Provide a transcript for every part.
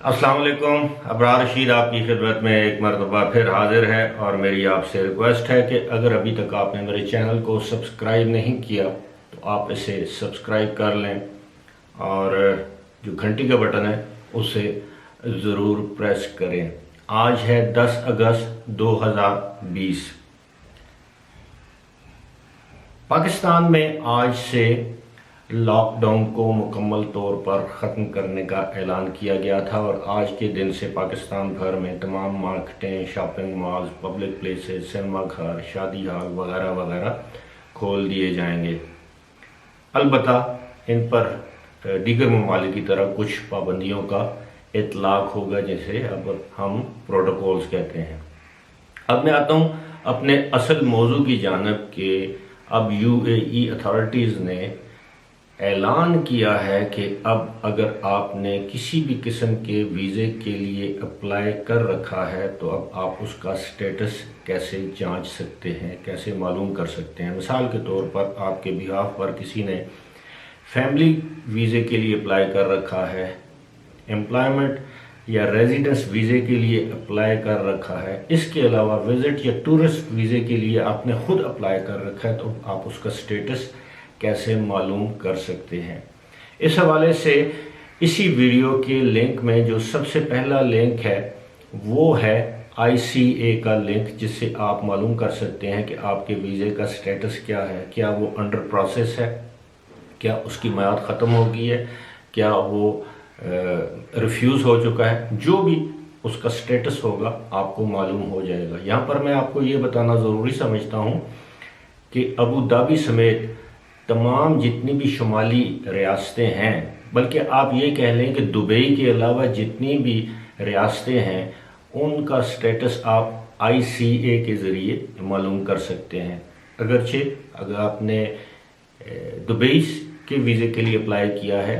अस्सलाम वालेकुम। अबरार रशीद आपकी खिदमत में एक मरतबा फिर हाजिर है और मेरी आपसे रिक्वेस्ट है कि अगर अभी तक आपने मेरे चैनल को सब्सक्राइब नहीं किया तो आप इसे सब्सक्राइब कर लें और जो घंटी का बटन है उसे ज़रूर प्रेस करें। आज है 10 अगस्त 2020। पाकिस्तान में आज से लॉकडाउन को मुकम्मल तौर पर ख़त्म करने का ऐलान किया गया था और आज के दिन से पाकिस्तान भर में तमाम मार्केटें, shopping malls, public places, cinema घर, शादी हॉल वगैरह वगैरह खोल दिए जाएंगे। अलबत्ता इन पर दीगर ममालिक की तरह कुछ पाबंदियों का इतलाक होगा, जैसे अब हम प्रोटोकॉल्स कहते हैं। अब मैं आता हूँ अपने असल मौजू की जानब के अब यूएई अथॉरिटीज़ ने ऐलान किया है कि अब अगर आपने किसी भी किस्म के वीज़े के लिए अप्लाई कर रखा है तो अब आप उसका स्टेटस कैसे जांच सकते हैं, कैसे मालूम कर सकते हैं। मिसाल के तौर पर आपके बिहाफ पर किसी ने फैमिली वीज़े के लिए अप्लाई कर रखा है, एम्प्लॉयमेंट या रेजिडेंस वीज़े के लिए अप्लाई कर रखा है, इसके अलावा विज़िट या टूरिस्ट वीज़े के लिए आपने खुद अप्लाई कर रखा है, तो आप उसका स्टेटस कैसे मालूम कर सकते हैं। इस हवाले से इसी वीडियो के लिंक में जो सबसे पहला लिंक है वो है ICA का लिंक, जिससे आप मालूम कर सकते हैं कि आपके वीज़े का स्टेटस क्या है, क्या वो अंडर प्रोसेस है, क्या उसकी मियाद ख़त्म हो गई है, क्या वो रिफ्यूज़ हो चुका है। जो भी उसका स्टेटस होगा आपको मालूम हो जाएगा। यहाँ पर मैं आपको ये बताना ज़रूरी समझता हूँ कि अबू धाबी समेत तमाम जितनी भी शुमाली रियासतें हैं, बल्कि आप ये कह लें कि दुबई के अलावा जितनी भी रियासतें हैं उनका स्टेटस आप ICA के ज़रिए मालूम कर सकते हैं। अगरचे अगर आपने दुबई के वीज़े के लिए अप्लाई किया है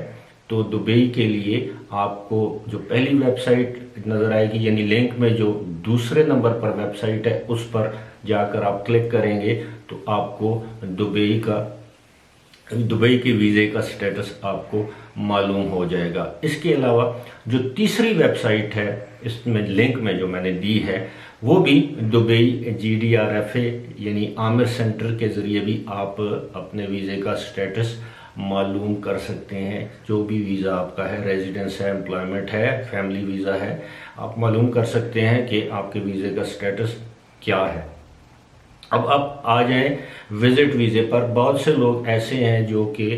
तो दुबई के लिए आपको जो पहली वेबसाइट नज़र आएगी, यानी लिंक में जो दूसरे नंबर पर वेबसाइट है उस पर जाकर आप क्लिक करेंगे तो आपको दुबई के वीज़े का स्टेटस आपको मालूम हो जाएगा। इसके अलावा जो तीसरी वेबसाइट है इसमें लिंक में जो मैंने दी है वो भी दुबई GDRFA यानी आमिर सेंटर के ज़रिए भी आप अपने वीज़े का स्टेटस मालूम कर सकते हैं। जो भी वीज़ा आपका है, रेजिडेंस है, एम्प्लॉयमेंट है, फैमिली वीज़ा है, आप मालूम कर सकते हैं कि आपके वीज़े का स्टेटस क्या है। अब आप आ जाएं विज़िट वीज़े पर। बहुत से लोग ऐसे हैं जो कि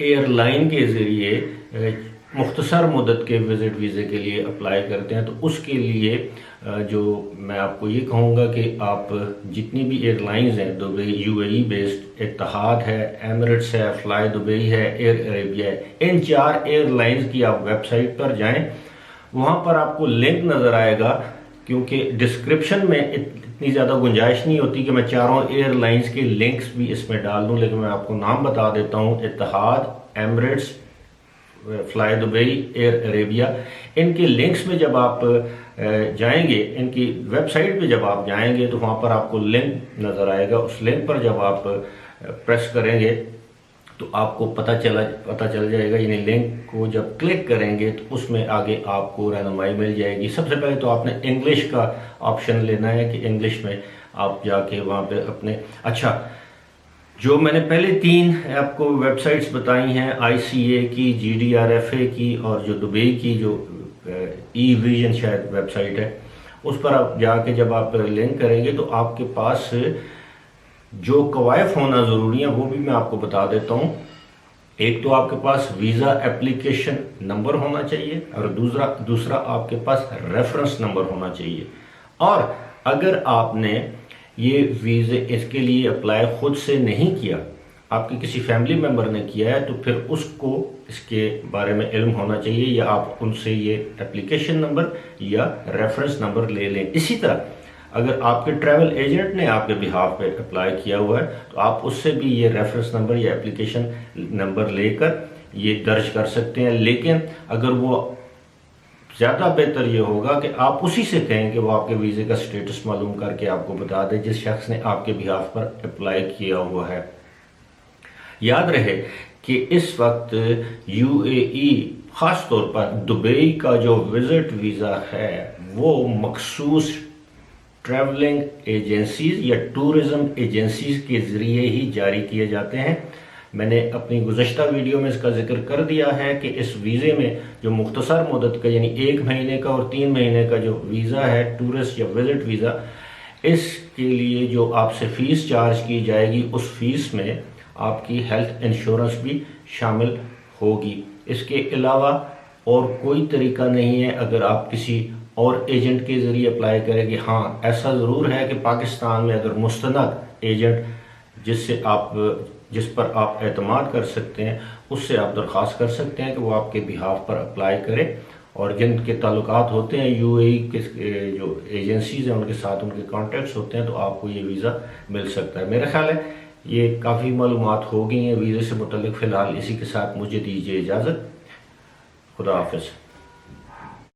एयरलाइन के ज़रिए मुख्तसर मुद्दत के विज़िट वीज़े के लिए अप्लाई करते हैं। तो उसके लिए जो मैं आपको ये कहूँगा कि आप जितनी भी एयरलाइंस हैं, दुबई UAE बेस्ड इत्तेहाद है, एमिरेट्स है, फ्लाई दुबई है, एयर अरेबिया है, इन 4 एयरलाइंस की आप वेबसाइट पर जाएं। वहाँ पर आपको लिंक नज़र आएगा, क्योंकि डिस्क्रिप्शन में इतनी ज़्यादा गुंजाइश नहीं होती कि मैं चारों एयरलाइंस के लिंक्स भी इसमें डाल दूँ, लेकिन मैं आपको नाम बता देता हूँ। Etihad, Emirates, fly Dubai, air Arabia, इनके लिंक्स में जब आप जाएंगे, इनकी वेबसाइट पे जब आप जाएंगे तो वहाँ पर आपको लिंक नज़र आएगा। उस लिंक पर जब आप प्रेस करेंगे तो आपको पता चल जाएगा, यानी लिंक को जब क्लिक करेंगे तो उसमें आगे आपको रहनुमाई मिल जाएगी। सबसे पहले तो आपने इंग्लिश का ऑप्शन लेना है कि इंग्लिश में आप जाके वहाँ पे अपने जो मैंने पहले 3 आपको वेबसाइट्स बताई हैं, ICA की, GDRFA की और जो दुबई की जो E-विजन शायद वेबसाइट है, उस पर आप जाके जब आप लिंक करेंगे तो आपके पास जो कवायद होना ज़रूरी है वो भी मैं आपको बता देता हूँ। एक तो आपके पास वीज़ा एप्लीकेशन नंबर होना चाहिए और दूसरा आपके पास रेफरेंस नंबर होना चाहिए। और अगर आपने ये वीज़े इसके लिए अप्लाई खुद से नहीं किया, आपके किसी फैमिली मेम्बर ने किया है, तो फिर उसको इसके बारे में इल्म होना चाहिए, या आप उनसे ये एप्लीकेशन नंबर या रेफरेंस नंबर ले लें। इसी तरह अगर आपके ट्रैवल एजेंट ने आपके बिहाफ पे अप्लाई किया हुआ है तो आप उससे भी ये रेफरेंस नंबर या एप्लीकेशन नंबर लेकर ये दर्ज कर सकते हैं। लेकिन अगर वो ज़्यादा बेहतर ये होगा कि आप उसी से कहें कि वो आपके वीज़े का स्टेटस मालूम करके आपको बता दें, जिस शख्स ने आपके बिहाफ पर अप्लाई किया हुआ है। याद रहे कि इस वक्त UAE ख़ास तौर पर दुबई का जो विज़िट वीज़ा है वो मखसूस ट्रैवलिंग एजेंसीज या टूरिज़म एजेंसीज के ज़रिए ही जारी किए जाते हैं। मैंने अपनी गुज़श्ता वीडियो में इसका जिक्र कर दिया है कि इस वीज़े में जो मुख्तसर मुद्दत का यानी 1 महीने का और 3 महीने का जो वीज़ा है टूरिस्ट या विज़िट वीज़ा, इसके लिए जो आपसे फ़ीस चार्ज की जाएगी उस फीस में आपकी हेल्थ इंश्योरेंस भी शामिल होगी। इसके अलावा और कोई तरीका नहीं है अगर आप किसी और एजेंट के ज़रिए अप्लाई करेंगे। हाँ, ऐसा ज़रूर है कि पाकिस्तान में अगर मुस्तनद एजेंट जिस पर आप एतमाद कर सकते हैं उससे आप दरख्वास्त कर सकते हैं कि वो आपके बिहाफ पर अप्लाई करें, और जिनके ताल्लुकात होते हैं यूएई के जो एजेंसीज़ हैं उनके साथ उनके कॉन्टैक्ट्स होते हैं तो आपको ये वीज़ा मिल सकता है। मेरा ख्याल है ये काफ़ी मालूमात हो गई हैं वीज़े से मुतल्लिक। फ़िलहाल इसी के साथ मुझे दीजिए इजाज़त। खुदा हाफ़िज़।